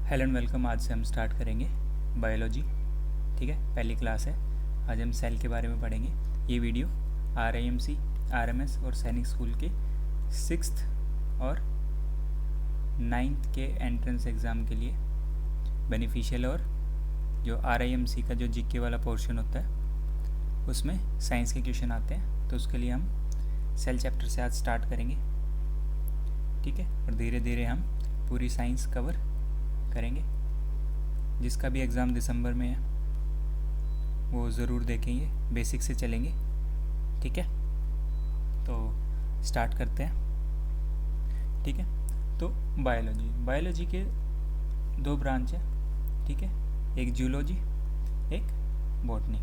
Hello and welcome. आज से हम स्टार्ट करेंगे बायोलॉजी। ठीक है, पहली क्लास है। आज हम सेल के बारे में पढ़ेंगे। ये वीडियो RIMC, RMS और सैनिक स्कूल के 6th और 9th के एंट्रेंस एग्ज़ाम के लिए बेनिफिशियल, और जो RIMC का जो GK वाला पोर्शन होता है उसमें साइंस के क्वेश्चन आते हैं, तो उसके लिए हम सेल चैप्टर से आज स्टार्ट करेंगे। ठीक है, और धीरे धीरे हम पूरी साइंस कवर करेंगे। जिसका भी एग्ज़ाम दिसंबर में है वो ज़रूर देखेंगे, बेसिक से चलेंगे। ठीक है, तो स्टार्ट करते हैं। ठीक है, तो बायोलॉजी के दो ब्रांच है। ठीक है, एक जूलॉजी, एक बॉटनी।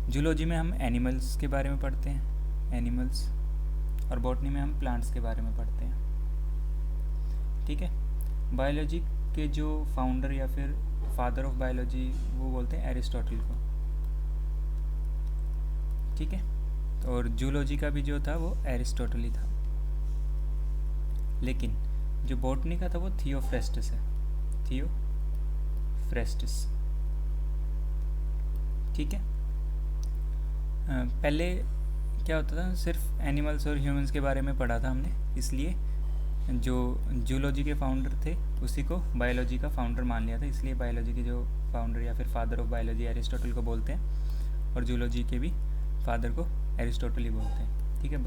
जूलॉजी में हम एनिमल्स के बारे में पढ़ते हैं, एनिमल्स, और बॉटनी में हम प्लांट्स के बारे में पढ़ते हैं। ठीक है, बायोलॉजी के जो फाउंडर या फिर फादर ऑफ बायोलॉजी वो बोलते हैं एरिस्टोटल को। ठीक है, तो और जूलॉजी का भी जो था वो एरिस्टोटल ही था, लेकिन जो बॉटनी का था वो थियोफ्रेस्टस है, थियोफ्रेस्टस। ठीक है, पहले क्या होता था, सिर्फ एनिमल्स और ह्यूमंस के बारे में पढ़ा था हमने, इसलिए जो जूलॉजी के फाउंडर थे उसी को बायोलॉजी का फाउंडर मान लिया था, इसलिए बायोलॉजी के जो फाउंडर या फिर फादर ऑफ बायोलॉजी एरिस्टोटल को बोलते हैं, और जूलॉजी के भी फादर को एरिस्टोटल ही बोलते हैं। ठीक है,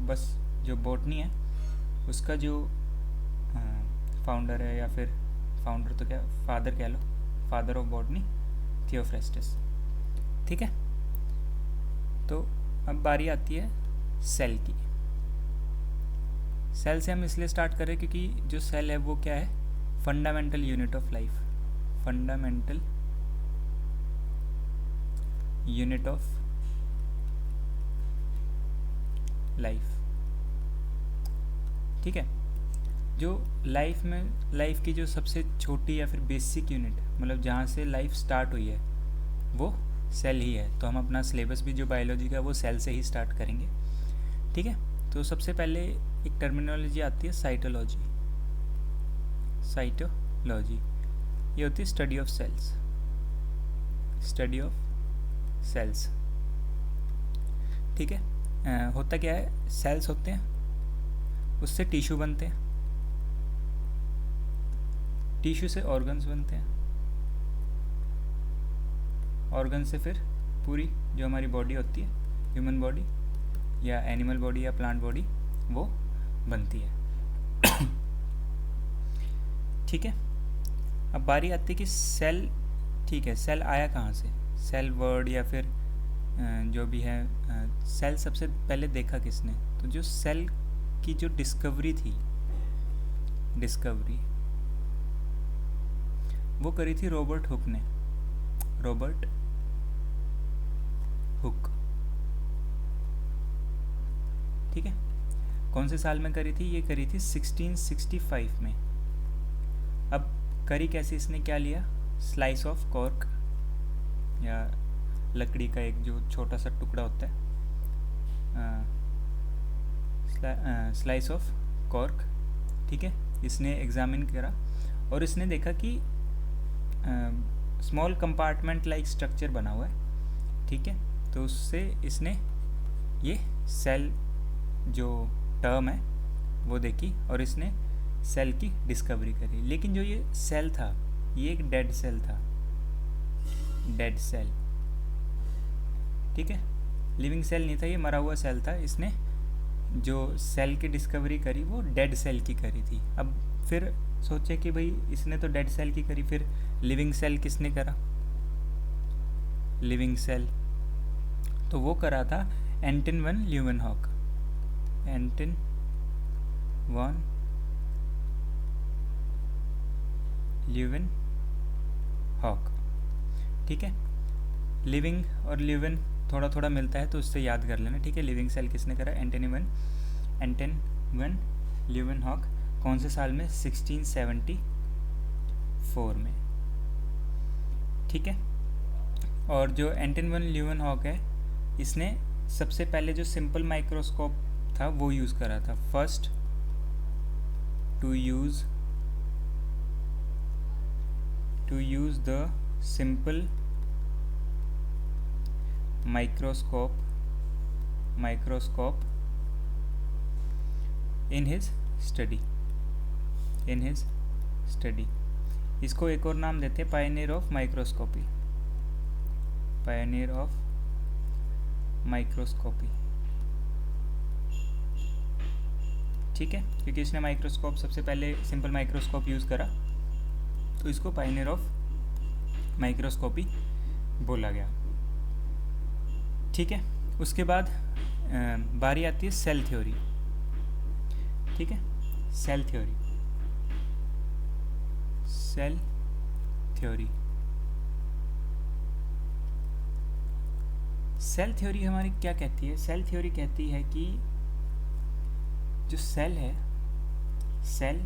बस जो बॉटनी है उसका जो फाउंडर है, या फिर फाउंडर तो क्या, फादर कह लो, फादर ऑफ बॉटनी थियोफ्रेस्टस। ठीक है, तो अब बारी आती है सेल की। सेल से हम इसलिए स्टार्ट करें क्योंकि जो सेल है वो क्या है, fundamental unit of life, fundamental unit of life. ठीक है, जो लाइफ की जो सबसे छोटी या फिर बेसिक यूनिट, मतलब जहाँ से लाइफ स्टार्ट हुई है, वो सेल ही है। तो हम अपना सिलेबस भी जो बायोलॉजी का वो सेल से ही स्टार्ट करेंगे। ठीक है, तो सबसे पहले एक टर्मिनोलॉजी आती है साइटोलॉजी। साइटोलॉजी ये होती है study of cells, study of cells. ठीक है, होता क्या है, सेल्स होते हैं, उससे टिश्यू बनते हैं, टिश्यू से ऑर्गन्स बनते हैं, ऑर्गन से फिर पूरी जो हमारी बॉडी होती है, ह्यूमन बॉडी या एनिमल बॉडी या प्लांट बॉडी, वो बनती है। ठीक है, अब बारी आती है कि सेल। ठीक है, सेल आया कहाँ से, सेल वर्ड या फिर जो भी है, सेल सबसे पहले देखा किसने, तो जो सेल की जो डिस्कवरी थी, डिस्कवरी वो करी थी रॉबर्ट हुक ने, रॉबर्ट हुक। ठीक है, कौन से साल में करी थी, ये करी थी 1665 में। अब करी कैसे, इसने क्या लिया, स्लाइस ऑफ कॉर्क, या लकड़ी का एक जो छोटा सा टुकड़ा होता है, स्लाइस ऑफ कॉर्क। ठीक है, इसने एग्जामिन करा और इसने देखा कि स्मॉल कंपार्टमेंट लाइक स्ट्रक्चर बना हुआ है। ठीक है, तो उससे इसने ये सेल जो टर्म है वो देखी और इसने सेल की डिस्कवरी करी। लेकिन जो ये सेल था ये एक डेड सेल था, डेड सेल। ठीक है, लिविंग सेल नहीं था, ये मरा हुआ सेल था। इसने जो सेल की डिस्कवरी करी वो डेड सेल की करी थी। अब फिर सोचे कि भाई इसने तो डेड सेल की करी, फिर लिविंग सेल किसने करा, लिविंग सेल तो वो करा था एंटन वन ल्यूवेनहॉक, एंटन वन ल्यूवेनहॉक। ठीक है, लिविंग और ल्यूवेन थोड़ा थोड़ा मिलता है तो उससे याद कर लेना। ठीक है, लिविंग सेल किसने करा, एंटन वन ल्यूवेनहॉक। कौन से साल में, 1674 में। ठीक है, और जो एंटन वन ल्यूवेनहॉक है, इसने सबसे पहले जो सिंपल माइक्रोस्कोप था वो यूज़ करा था, first to use use the simple microscope in his study. इसको एक और नाम देते हैं पायनियर ऑफ माइक्रोस्कोपी, ठीक है, क्योंकि इसने माइक्रोस्कोप सबसे पहले सिंपल माइक्रोस्कोप यूज़ करा, तो इसको पायनियर ऑफ माइक्रोस्कोपी बोला गया, ठीक है। उसके बाद बारी आती है सेल थ्योरी, ठीक है। सेल थ्योरी हमारी क्या कहती है? सेल थ्योरी कहती है कि जो सेल है, cell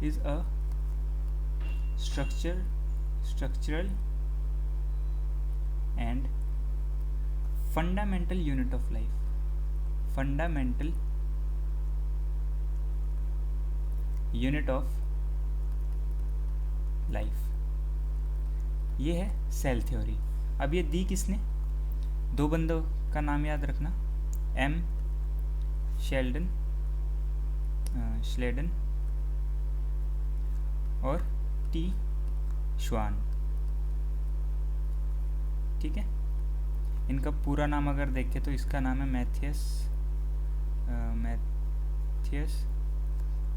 is a structural and fundamental unit of life, ये है सेल थ्योरी। अब ये दी किसने? दो बंदों का नाम याद रखना, एम श्लेडन और टी श्वान, ठीक है। इनका पूरा नाम अगर देखें तो इसका नाम है मैथियस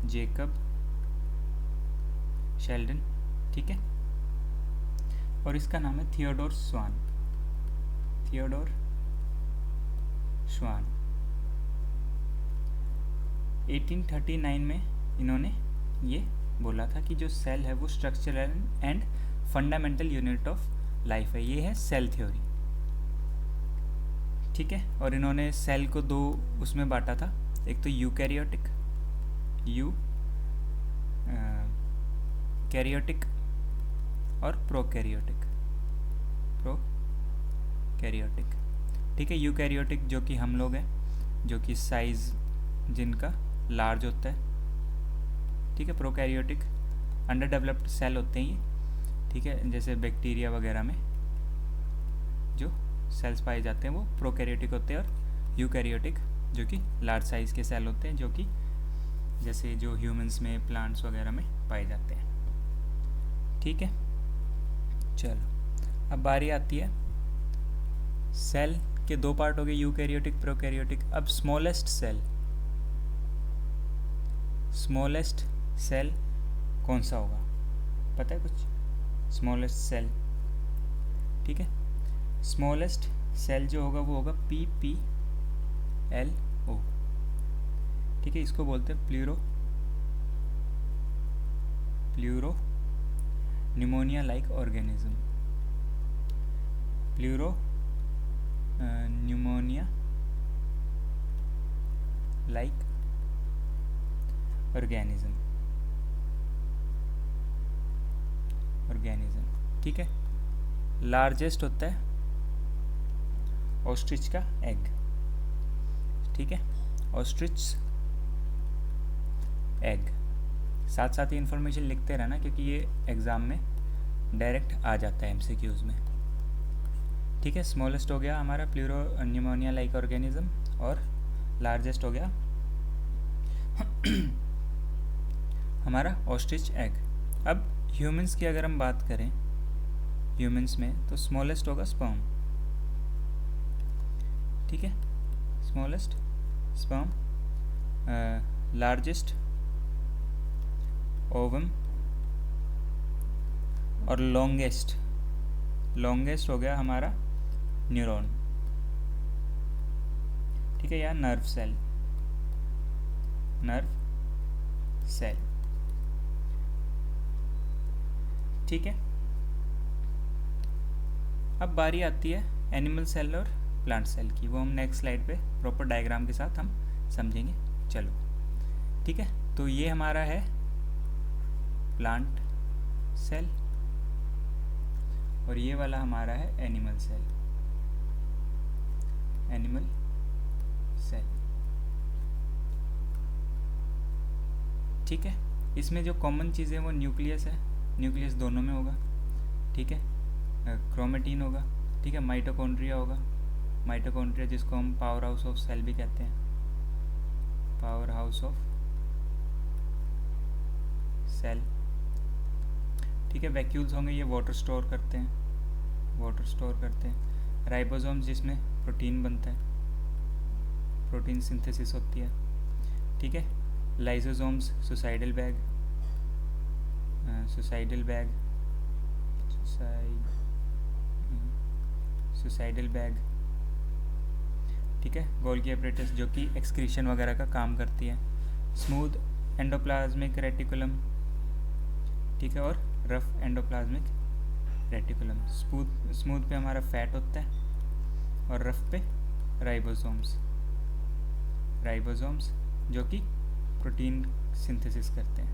जेकब शेल्डन, ठीक है। और इसका नाम है थियोडोर श्वान। 1839 में इन्होंने ये बोला था कि जो सेल है वो structural and fundamental unit of life है, ये है सेल थ्योरी, ठीक है। और इन्होंने सेल को दो उसमें बांटा था, एक तो यूकैरियोटिक और प्रोकैरियोटिक, ठीक है। यूकैरियोटिक जो कि हम लोग हैं, जो कि साइज जिनका लार्ज होता है, ठीक है। प्रोकैरियोटिक अंडर डेवलप्ड सेल होते हैं ये, ठीक है। जैसे बैक्टीरिया वगैरह में जो सेल्स पाए जाते हैं वो प्रोकैरियोटिक होते हैं, और यूकैरियोटिक जो कि लार्ज साइज के सेल होते हैं, जो कि जैसे जो ह्यूमंस में, प्लांट्स वगैरह में पाए जाते हैं, ठीक है। चलो अब बारी आती है सेल के दो पार्ट हो गए, यूकैरियोटिक, प्रोकैरियोटिक। अब स्मॉलेस्ट सेल कौन सा होगा, पता है कुछ? स्मॉलेस्ट सेल, ठीक है। स्मॉलेस्ट सेल जो होगा वो होगा PPLO, ठीक है। इसको बोलते हैं pleuro pneumonia like organism, pneumonia like organism, ठीक है। लार्जेस्ट होता है ऑस्ट्रिच का एग, ठीक है। ऑस्ट्रिच एग, साथ साथ ही इन्फॉर्मेशन लिखते रहना, क्योंकि ये एग्ज़ाम में डायरेक्ट आ जाता है MCQs में, ठीक है। स्मॉलेस्ट हो गया हमारा प्लूरो न्यूमोनिया लाइक ऑर्गेनिज्म, और लार्जेस्ट हो गया हमारा ऑस्ट्रिच एग। अब ह्यूमंस की अगर हम बात करें, ह्यूमंस में तो स्मॉलेस्ट होगा स्पर्म, ठीक है। स्मॉलेस्ट स्पर्म, लार्जेस्ट ओवम, और लॉन्गेस्ट हो गया हमारा न्यूरॉन, ठीक है, या नर्व सेल, ठीक है। अब बारी आती है एनिमल सेल और प्लांट सेल की, वो हम नेक्स्ट स्लाइड पे प्रॉपर डायग्राम के साथ हम समझेंगे। चलो, ठीक है। तो ये हमारा है प्लांट सेल, और ये वाला हमारा है एनिमल सेल, ठीक है। इसमें जो कॉमन चीज़ है वो न्यूक्लियस है, न्यूक्लियस दोनों में होगा, ठीक है, क्रोमेटिन होगा, ठीक है, माइटोकॉन्ड्रिया होगा, माइटोकॉन्ड्रिया जिसको हम पावर हाउस ऑफ सेल भी कहते हैं, पावर हाउस ऑफ सेल, ठीक है। वैक्यूल्स होंगे, ये वाटर स्टोर करते हैं, वाटर स्टोर करते हैं। राइबोसोम्स जिसमें प्रोटीन बनता है, प्रोटीन सिंथेसिस होती है, ठीक है। Lysosomes suicidal bag, suicidal bag, suicidal bag, ठीक है। गोल्गी एपरेटस जो कि एक्सक्रीशन वगैरह का काम करती है। स्मूथ एंडोप्लाज्मिक रेटिकुलम, ठीक है, और रफ एंडोप्लाज्मिक रेटिकुलम। स्मूथ पे हमारा फैट होता है और रफ पे राइबोसोम्स, राइबोसोम्स जो कि प्रोटीन सिंथेसिस करते हैं,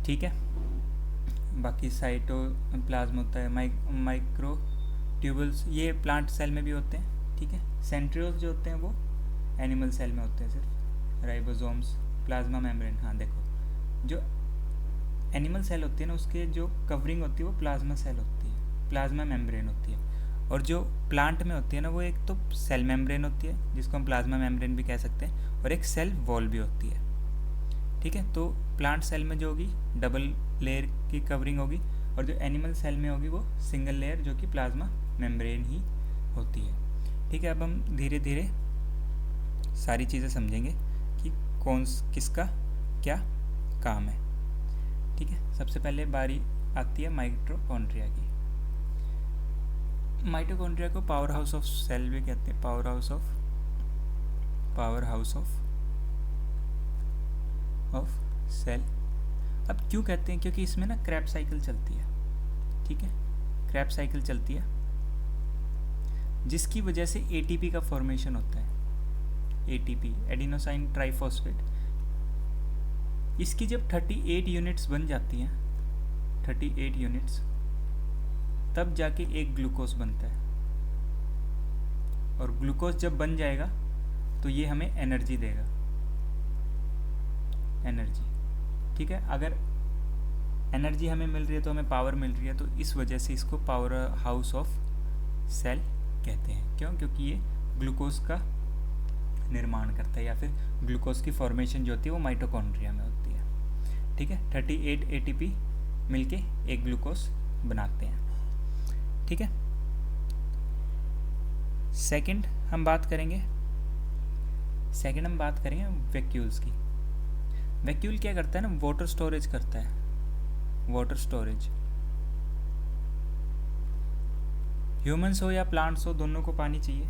ठीक है। बाकी साइटोप्लाज्म होता है, माइक्रो ट्यूबल्स ये प्लांट सेल में भी होते हैं, ठीक है। सेंट्रियोल्स जो होते हैं वो एनिमल सेल में होते हैं सिर्फ। राइबोसोम्स, प्लाज्मा मेम्ब्रेन, हाँ देखो जो एनिमल सेल होती है ना उसके जो कवरिंग होती है वो प्लाज्मा सेल होती है, प्लाज्मा मेम्ब्रेन होती है। और जो प्लांट में होती है ना वो एक तो सेल मेम्ब्रेन होती है जिसको हम प्लाज्मा मेम्ब्रेन भी कह सकते हैं, और एक सेल वॉल भी होती है, ठीक है। तो प्लांट सेल में जो होगी डबल लेयर की कवरिंग होगी, और जो एनिमल सेल में होगी वो सिंगल लेयर जो कि प्लाज्मा मेम्ब्रेन ही होती है, ठीक है। अब हम धीरे धीरे सारी चीज़ें समझेंगे कि किसका क्या काम है, ठीक है। सबसे पहले बारी आती है माइटोकॉन्ड्रिया की। माइटोकॉन्ड्रिया को पावर हाउस ऑफ सेल भी कहते हैं, पावर हाउस ऑफ सेल। अब क्यों कहते हैं, क्योंकि इसमें ना क्रैब साइकिल चलती है, ठीक है, क्रैब साइकिल चलती है जिसकी वजह से एटीपी का फॉर्मेशन होता है, एटीपी एडिनोसाइन ट्राइफॉस्फेट। इसकी जब 38 यूनिट्स बन जाती हैं, 38 यूनिट्स, तब जाके एक ग्लूकोज बनता है, और ग्लूकोज जब बन जाएगा तो ये हमें एनर्जी देगा, एनर्जी, ठीक है। अगर एनर्जी हमें मिल रही है तो हमें पावर मिल रही है, तो इस वजह से इसको पावर हाउस ऑफ सेल कहते हैं। क्यों? क्योंकि ये ग्लूकोज का निर्माण करता है, या फिर ग्लूकोज की फॉर्मेशन जो होती है वो माइटोकॉन्ड्रिया में होती है, ठीक है। 38 एटीपी मिलके एक ग्लूकोज बनाते हैं, ठीक है। सेकंड हम बात करेंगे वैक्यूल्स की। वैक्यूल क्या करता है ना, वाटर स्टोरेज करता है, वाटर स्टोरेज। ह्यूमंस हो या प्लांट्स हो दोनों को पानी चाहिए,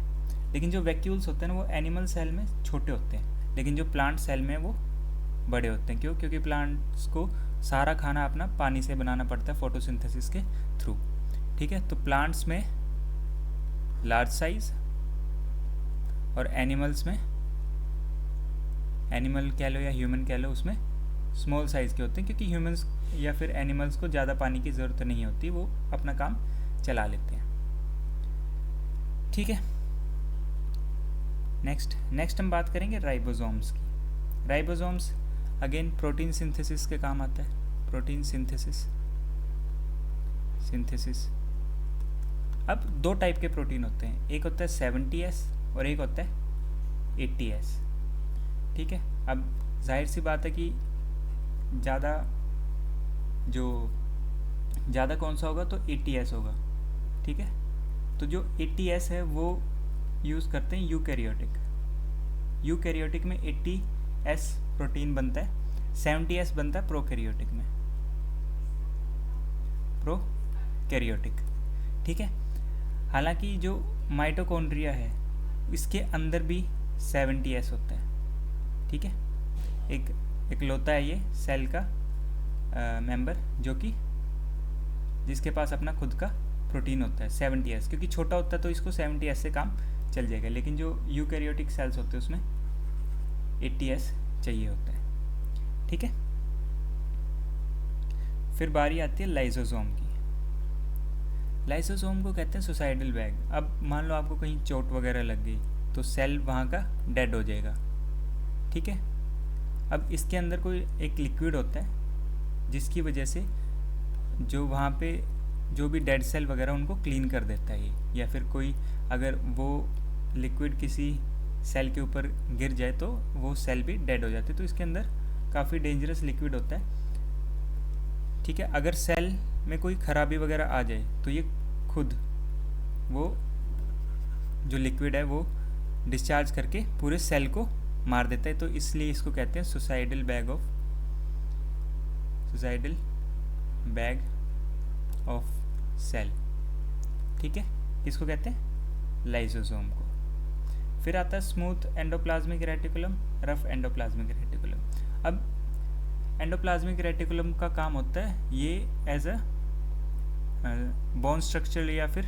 लेकिन जो वैक्यूल्स होते हैं ना वो एनिमल सेल में छोटे होते हैं, लेकिन जो प्लांट सेल में वो बड़े होते हैं। क्यों? क्योंकि प्लांट्स को सारा खाना अपना पानी से बनाना पड़ता है फोटोसिंथेसिस के थ्रू, ठीक है। तो प्लांट्स में लार्ज साइज और एनिमल्स में, एनिमल कह लो या ह्यूमन कह लो, उसमें स्मॉल साइज़ के होते हैं, क्योंकि ह्यूमंस या फिर एनिमल्स को ज़्यादा पानी की ज़रूरत नहीं होती, वो अपना काम चला लेते हैं, ठीक है। नेक्स्ट हम बात करेंगे राइबोसोम्स की। राइबोसोम्स अगेन प्रोटीन सिंथेसिस के काम आता है, प्रोटीन सिंथेसिस। अब दो टाइप के प्रोटीन होते हैं, एक होता है 70S और एक होता है 80S, ठीक है। अब जाहिर सी बात है कि ज़्यादा कौन सा होगा, तो 80S होगा, ठीक है। तो जो 80S है वो यूज़ करते हैं यूकैरियोटिक में 80S प्रोटीन बनता है, 70S बनता है प्रोकैरियोटिक में, प्रोकैरियोटिक, ठीक है। हालांकि जो माइटोकॉन्ड्रिया है इसके अंदर भी 70S होता है, ठीक है। एक लोता है ये सेल का मेंबर जो कि जिसके पास अपना खुद का प्रोटीन होता है 70S, क्योंकि छोटा होता है तो इसको 70S से काम चल जाएगा, लेकिन जो यूकैरियोटिक सेल्स होते हैं उसमें 80S चाहिए होता है, ठीक है। फिर बारी आती है लाइसोसोम की। लाइसोसोम को कहते हैं सुसाइडल बैग। अब मान लो आपको कहीं चोट वगैरह लग गई तो सेल वहाँ का डेड हो जाएगा, ठीक है। अब इसके अंदर कोई एक लिक्विड होता है जिसकी वजह से जो वहाँ पे जो भी डेड सेल वगैरह उनको क्लीन कर देता है ये, या फिर कोई अगर वो लिक्विड किसी सेल के ऊपर गिर जाए तो वो सेल भी डेड हो जाते हैं। तो इसके अंदर काफ़ी डेंजरस लिक्विड होता है, ठीक है। अगर सेल में कोई ख़राबी वगैरह आ जाए तो ये खुद वो जो लिक्विड है वो डिस्चार्ज करके पूरे सेल को मार देता है। तो इसलिए इसको कहते हैं सुसाइडल बैग ऑफ सेल, ठीक है। इसको कहते हैं लाइसोसोम को। फिर आता है smooth endoplasmic reticulum, rough endoplasmic reticulum. अब एंडोप्लाज्मिक रेटिकुलम का काम होता है ये एज अ बोन स्ट्रक्चर, या फिर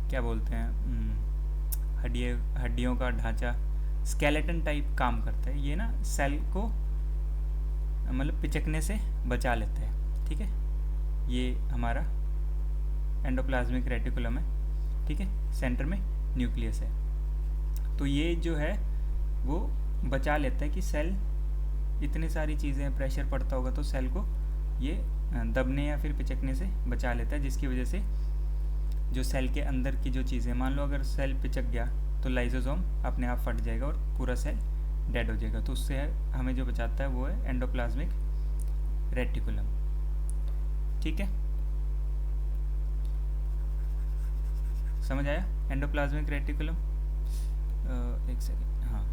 क्या बोलते हैं, हड्डियों का ढांचा, स्केलेटन टाइप काम करता है। ये ना सेल को मतलब पिचकने से बचा लेता है, ठीक है। ये हमारा एंडोप्लाज्मिक रेटिकुलम है, ठीक है। सेंटर में न्यूक्लियस है, तो ये जो है वो बचा लेता है कि सेल, इतनी सारी चीज़ें, प्रेशर पड़ता होगा तो सेल को ये दबने या फिर पिचकने से बचा लेता है, जिसकी वजह से जो सेल के अंदर की जो चीज़ें, मान लो अगर सेल पिचक गया तो लाइसोसोम अपने आप फट जाएगा और पूरा सेल डेड हो जाएगा। तो उससे हमें जो बचाता है वो है एंडोप्लाज्मिक रेटिकुलम, ठीक है। समझ आया एंडोप्लाज्मिक रेटिकुलम? एक सेकेंड, हाँ।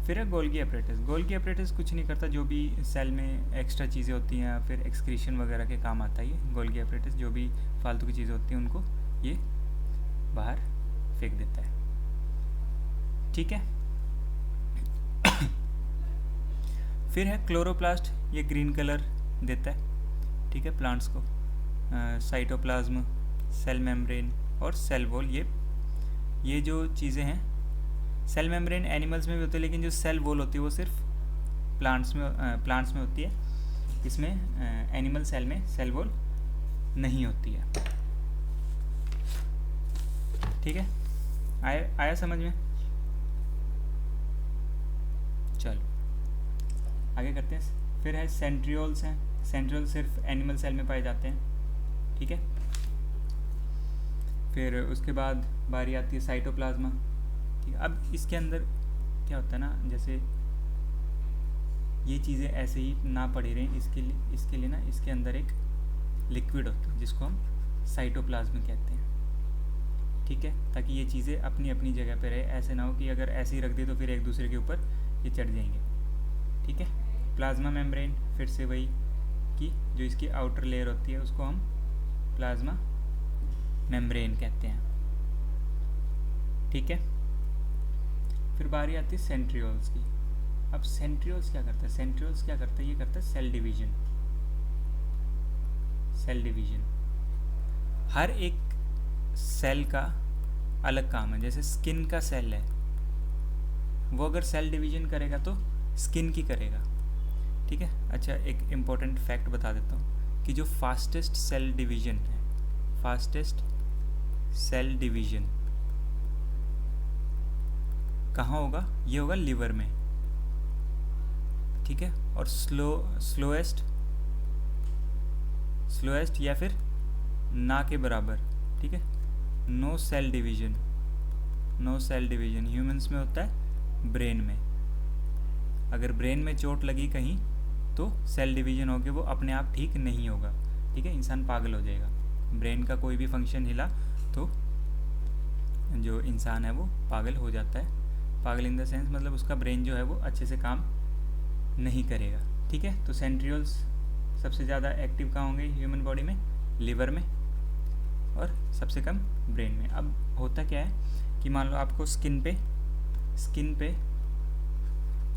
फिर है गोल्गी एपरेटस। गोल्गी एपरेटस कुछ नहीं करता, जो भी सेल में एक्स्ट्रा चीज़ें होती हैं या फिर एक्सक्रीशन वगैरह के काम आता है ये गोल्गी एपरेटस। जो भी फालतू की चीज़ें होती हैं उनको ये बाहर फेंक देता है, ठीक है। फिर है क्लोरोप्लास्ट, ये ग्रीन कलर देता है, ठीक है, प्लांट्स को। साइटोप्लाज्म, सेल मेम्ब्रेन और सेल वॉल, ये जो चीज़ें हैं, सेल मेम्ब्रेन एनिमल्स में भी होती है, लेकिन जो सेल वॉल होती है वो सिर्फ प्लांट्स में होती है। इसमें एनिमल सेल में सेल वॉल नहीं होती है, ठीक है। आया समझ में? चलो आगे करते हैं। फिर है सेंट्रियोल्स हैं। सेंट्रियोल सिर्फ एनिमल सेल में पाए जाते हैं, ठीक है। फिर उसके बाद बारी आती है साइटोप्लाज्मा, ठीक है। अब इसके अंदर क्या होता है ना, जैसे ये चीज़ें ऐसे ही ना पड़ी रहें, इसके लिए ना इसके अंदर एक लिक्विड होता है जिसको हम साइटोप्लाज्म कहते हैं, ठीक है, ताकि ये चीज़ें अपनी अपनी जगह पे रहे। ऐसे ना हो कि अगर ऐसे ही रख दिए तो फिर एक दूसरे के ऊपर ये चढ़ जाएंगे, ठीक है। प्लाज्मा मेम्ब्रेन, फिर से वही कि जो इसकी आउटर लेयर होती है उसको हम प्लाज्मा मेम्ब्रेन कहते हैं, ठीक है। फिर बारी आती है सेंट्रियोल्स की। अब सेंट्रियोल्स क्या करता है? ये करता है सेल डिवीजन। हर एक सेल का अलग काम है। जैसे स्किन का सेल है, वो अगर सेल डिवीजन करेगा तो स्किन की करेगा, ठीक है। अच्छा, एक इम्पोर्टेंट फैक्ट बता देता हूँ कि जो फास्टेस्ट सेल डिवीजन कहाँ होगा? ये होगा लिवर में, ठीक है। और स्लोएस्ट या फिर ना के बराबर, ठीक है, नो सेल डिवीजन ह्यूमंस में होता है ब्रेन में। अगर ब्रेन में चोट लगी कहीं तो सेल डिवीजन होके वो अपने आप ठीक नहीं होगा, ठीक है, इंसान पागल हो जाएगा। ब्रेन का कोई भी फंक्शन हिला तो जो इंसान है वो पागल हो जाता है। पागल इन द सेंस मतलब उसका ब्रेन जो है वो अच्छे से काम नहीं करेगा, ठीक है। तो सेंट्रियोल्स सबसे ज़्यादा एक्टिव कहाँ होंगे ह्यूमन बॉडी में? लिवर में, और सबसे कम ब्रेन में। अब होता क्या है कि मान लो आपको स्किन पे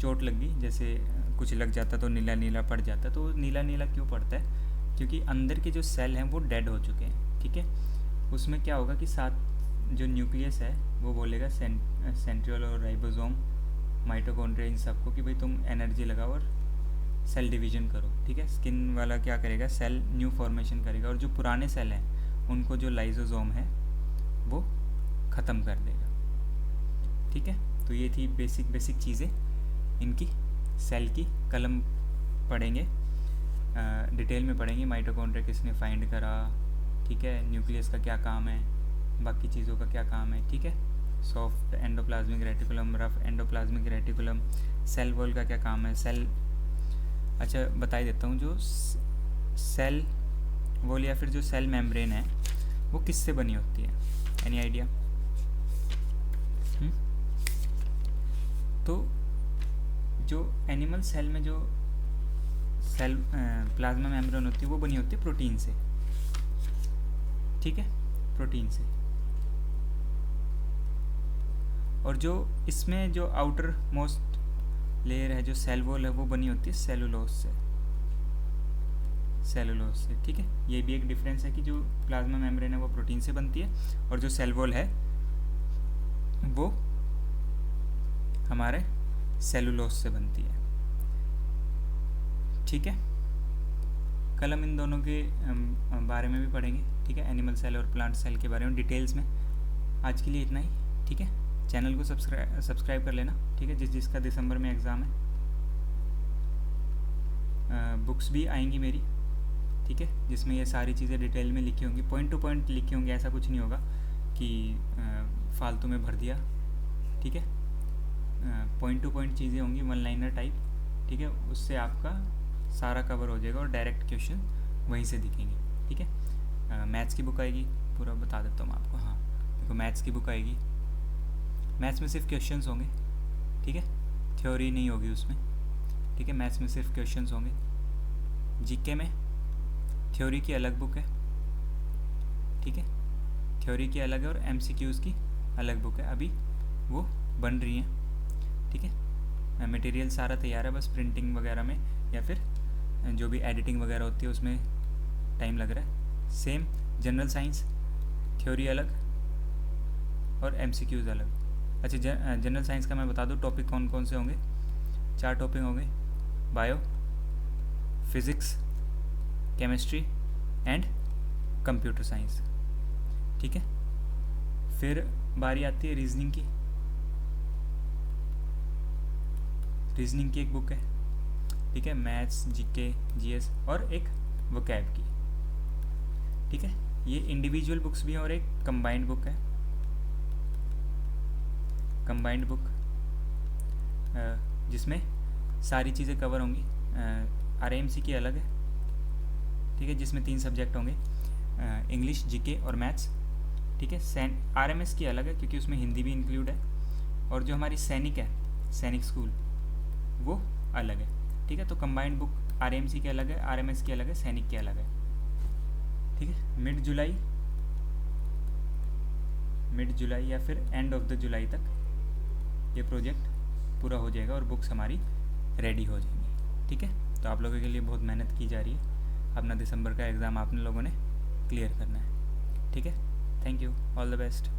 चोट लग गई, जैसे कुछ लग जाता तो नीला नीला पड़ जाता। तो नीला नीला क्यों पड़ता है? क्योंकि अंदर के जो सेल हैं वो डेड हो चुके हैं, ठीक है। उसमें क्या होगा कि साथ जो न्यूक्लियस है वो बोलेगा सेंट्रियोल और राइबोसोम, माइटोकॉन्ड्रिया, इन सबको कि भाई तुम एनर्जी लगाओ और सेल डिवीजन करो, ठीक है। स्किन वाला क्या करेगा? सेल न्यू फॉर्मेशन करेगा, और जो पुराने सेल हैं उनको जो लाइसोसोम है वो ख़त्म कर देगा, ठीक है। तो ये थी बेसिक चीज़ें इनकी, सेल की। कलम पढ़ेंगे डिटेल में पढ़ेंगे माइटोकॉन्ड्रिया किसने फाइंड करा, ठीक है, न्यूक्लियस का क्या काम है, बाकी चीज़ों का क्या काम है, ठीक है, soft endoplasmic reticulum, rough endoplasmic reticulum, cell wall का क्या काम है, सेल, अच्छा बता ही देता हूँ, जो सेल वॉल या फिर जो सेल मेम्ब्रेन है वो किससे बनी होती है, एनी आइडिया? तो जो एनिमल सेल में जो सेल प्लाज्मा मेम्ब्रेन होती है वो बनी होती है प्रोटीन से, ठीक है, प्रोटीन से। और जो इसमें जो आउटर मोस्ट लेयर है जो सेल वॉल है वो बनी होती है सेलुलोज से, सेलुलोज से, ठीक है। ये भी एक डिफरेंस है कि जो प्लाज्मा मेम्ब्रेन है वो प्रोटीन से बनती है और जो सेल वॉल है वो हमारे सेलुलोज से बनती है, ठीक है। कल हम इन दोनों के बारे में भी पढ़ेंगे, ठीक है, एनिमल सेल और प्लांट सेल के बारे में डिटेल्स में। आज के लिए इतना ही, ठीक है। चैनल को सब्सक्राइब कर लेना, ठीक है, जिसका दिसंबर में एग्ज़ाम है। बुक्स भी आएंगी मेरी, ठीक है, जिसमें ये सारी चीज़ें डिटेल में लिखी होंगी, पॉइंट टू पॉइंट लिखी होंगी, ऐसा कुछ नहीं होगा कि फालतू में भर दिया, ठीक है। पॉइंट टू पॉइंट चीज़ें होंगी, वन लाइनर टाइप, ठीक है, उससे आपका सारा कवर हो जाएगा और डायरेक्ट क्वेश्चन वहीं से दिखेंगे, ठीक है। मैथ्स की बुक आएगी, पूरा बता देता हूँ मैं आपको। हाँ देखो, मैथ्स की बुक आएगी, मैथ्स में सिर्फ क्वेश्चंस होंगे, ठीक है, थ्योरी नहीं होगी उसमें, ठीक है, मैथ्स में सिर्फ क्वेश्चंस होंगे। जीके में थ्योरी की अलग बुक है, ठीक है, थ्योरी की अलग है और एमसीक्यूज़ की अलग बुक है, अभी वो बन रही हैं, ठीक है। मटेरियल सारा तैयार है, बस प्रिंटिंग वगैरह में या फिर जो भी एडिटिंग वगैरह होती है उसमें टाइम लग रहा है। सेम जनरल साइंस, थ्योरी अलग और एमसीक्यूज़ अलग। अच्छा, जनरल साइंस का मैं बता दूँ टॉपिक कौन कौन से होंगे। 4 टॉपिक होंगे, bio, physics, chemistry and computer science, ठीक है। फिर बारी आती है रीजनिंग की, रीजनिंग की एक बुक है, ठीक है, मैथ्स, जीके, जीएस और एक वोकैब की, ठीक है। ये इंडिविजुअल बुक्स भी हैं और एक कंबाइंड बुक है, कंबाइंड बुक जिसमें सारी चीज़ें कवर होंगी। आरएएमसी की अलग है, ठीक है, जिसमें 3 सब्जेक्ट होंगे, इंग्लिश, जीके और मैथ्स, ठीक है। आरएमएस की अलग है क्योंकि उसमें हिंदी भी इंक्लूड है, और जो हमारी सैनिक है, सैनिक स्कूल, वो अलग है, ठीक है। तो कंबाइंड बुक आरएएमसी की अलग है, आरएमएस की अलग है, सैनिक की अलग है, ठीक है। मिड जुलाई या फिर एंड ऑफ द जुलाई तक ये प्रोजेक्ट पूरा हो जाएगा और बुक्स हमारी रेडी हो जाएंगी, ठीक है। तो आप लोगों के लिए बहुत मेहनत की जा रही है, अपना दिसंबर का एग्ज़ाम आप लोगों ने क्लियर करना है, ठीक है। Thank you, all the best.